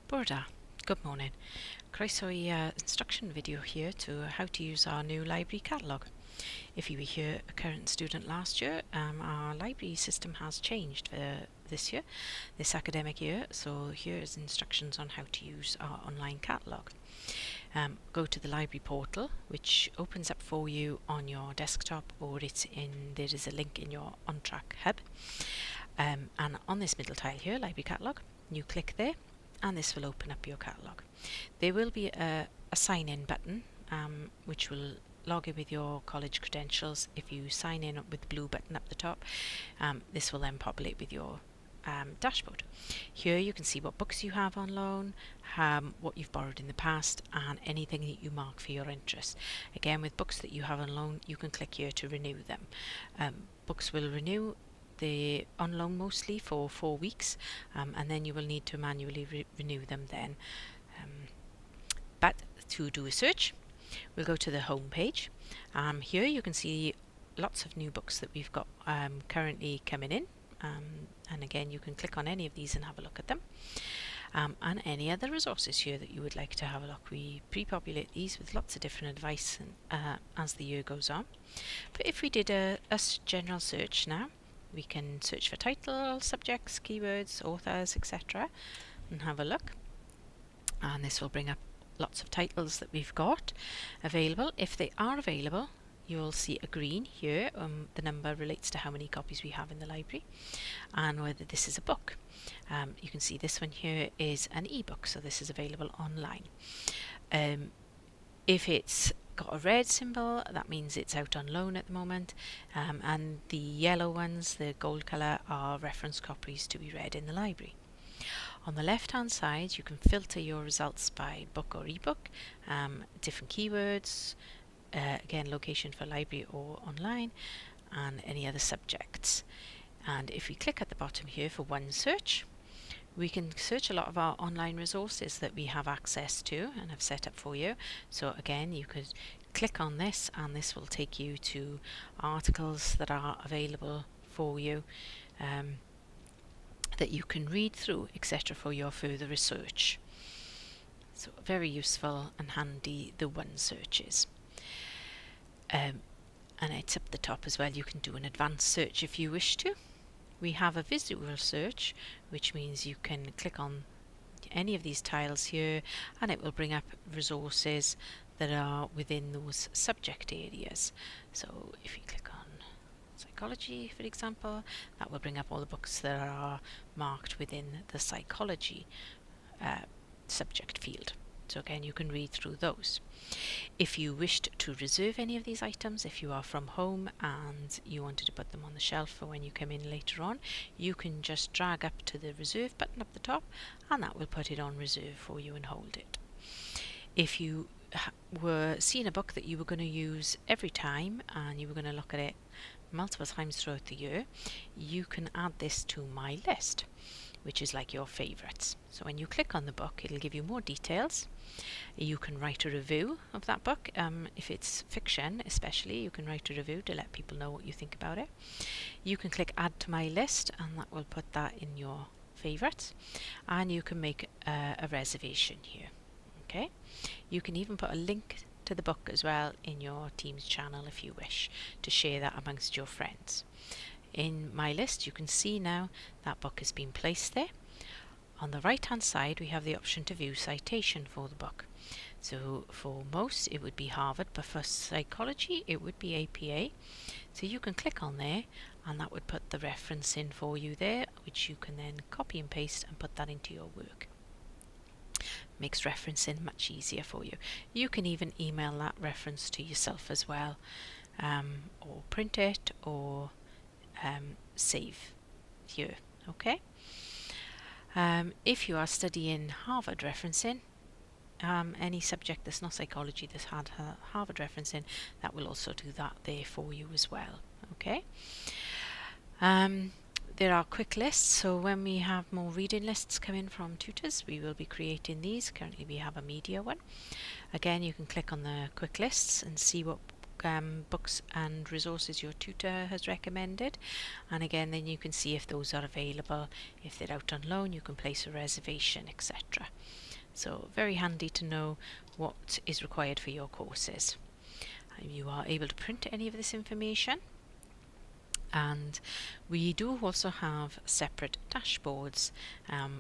Burda, good morning. Croeso I instruction video here to how to use our new library catalogue. If you were here a current student last year, our library system has changed for this academic year, so here is instructions on how to use our online catalogue. Go to the library portal, which opens up for you on your desktop, or there is a link in your on-track hub. And on this middle tile here, library catalogue, you click there and this will open up your catalogue. There will be a sign in button which will log in with your college credentials. If you sign in with the blue button up the top, this will then populate with your dashboard. Here you can see what books you have on loan, what you've borrowed in the past, and anything that you mark for your interest. Again, with books that you have on loan, you can click here to renew them. Books will renew on loan mostly for 4 weeks, and then you will need to manually renew them then. But to do a search, we'll go to the home page. Here you can see lots of new books that we've got currently coming in, and again you can click on any of these and have a look at them, and any other resources here that you would like to have a look. We pre-populate these with lots of different advice as the year goes on. But if we did a general search now, we can search for titles, subjects, keywords, authors, etc. and have a look. And this will bring up lots of titles that we've got available. If they are available, you'll see a green here. The number relates to how many copies we have in the library and whether this is a book. You can see this one here is an ebook, so this is available online. If it's got a red symbol, that means it's out on loan at the moment, and the yellow ones, the gold colour, are reference copies to be read in the library. On the left hand side you can filter your results by book or ebook, different keywords, again location for library or online, and any other subjects. And if we click at the bottom here for one search, we can search a lot of our online resources that we have access to and have set up for you. So again, you could click on this and this will take you to articles that are available for you, that you can read through, etc. for your further research. So very useful and handy, the one searches. And it's up the top as well. You can do an advanced search if you wish to. We have a visual search, which means you can click on any of these tiles here and it will bring up resources that are within those subject areas. So if you click on psychology, for example, that will bring up all the books that are marked within the psychology subject field. So again, you can read through those. If you wished to reserve any of these items, if you are from home and you wanted to put them on the shelf for when you come in later on, you can just drag up to the reserve button up the top and that will put it on reserve for you and hold it. If you were seeing a book that you were going to use every time and you were going to look at it multiple times throughout the year, you can add this to my list, which is like your favourites. So when you click on the book, it'll give you more details. You can write a review of that book. If it's fiction especially, you can write a review to let people know what you think about it. You can click add to my list and that will put that in your favourites, and you can make a reservation here. Okay, you can even put a link to the book as well in your Teams channel if you wish to share that amongst your friends. In my list you can see now that book has been placed there. On the right hand side we have the option to view citation for the book. So for most it would be Harvard, but for psychology it would be APA. So you can click on there and that would put the reference in for you there, which you can then copy and paste and put that into your work. Makes referencing much easier for you. You can even email that reference to yourself as well, or print it, or save here. Okay. If you are studying Harvard referencing, any subject that's not psychology that's had Harvard referencing, that will also do that there for you as well. Okay. There are quick lists, so when we have more reading lists come in from tutors, we will be creating these. Currently we have a media one. Again, you can click on the quick lists and see what books and resources your tutor has recommended, and again then you can see if those are available. If they're out on loan, you can place a reservation, etc. So very handy to know what is required for your courses. You are able to print any of this information, and we do also have separate dashboards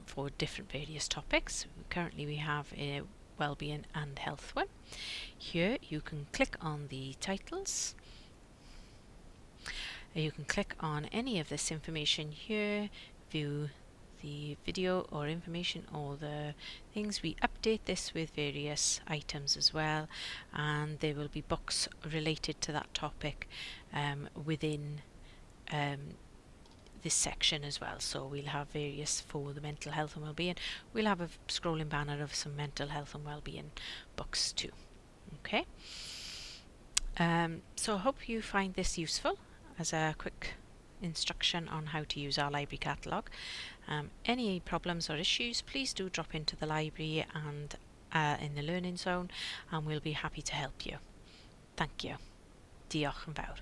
for different various topics. Currently we have a wellbeing and health one. Here you can click on the titles. You can click on any of this information here, view the video or information or the things. We update this with various items as well, and there will be books related to that topic within this section as well. So we'll have various for the mental health and well-being. We'll have a scrolling banner of some mental health and well-being books too. Okay, so I hope you find this useful as a quick instruction on how to use our library catalogue. Any problems or issues, please do drop into the library and in the learning zone, and we'll be happy to help you. Thank you. Diolch yn fawr.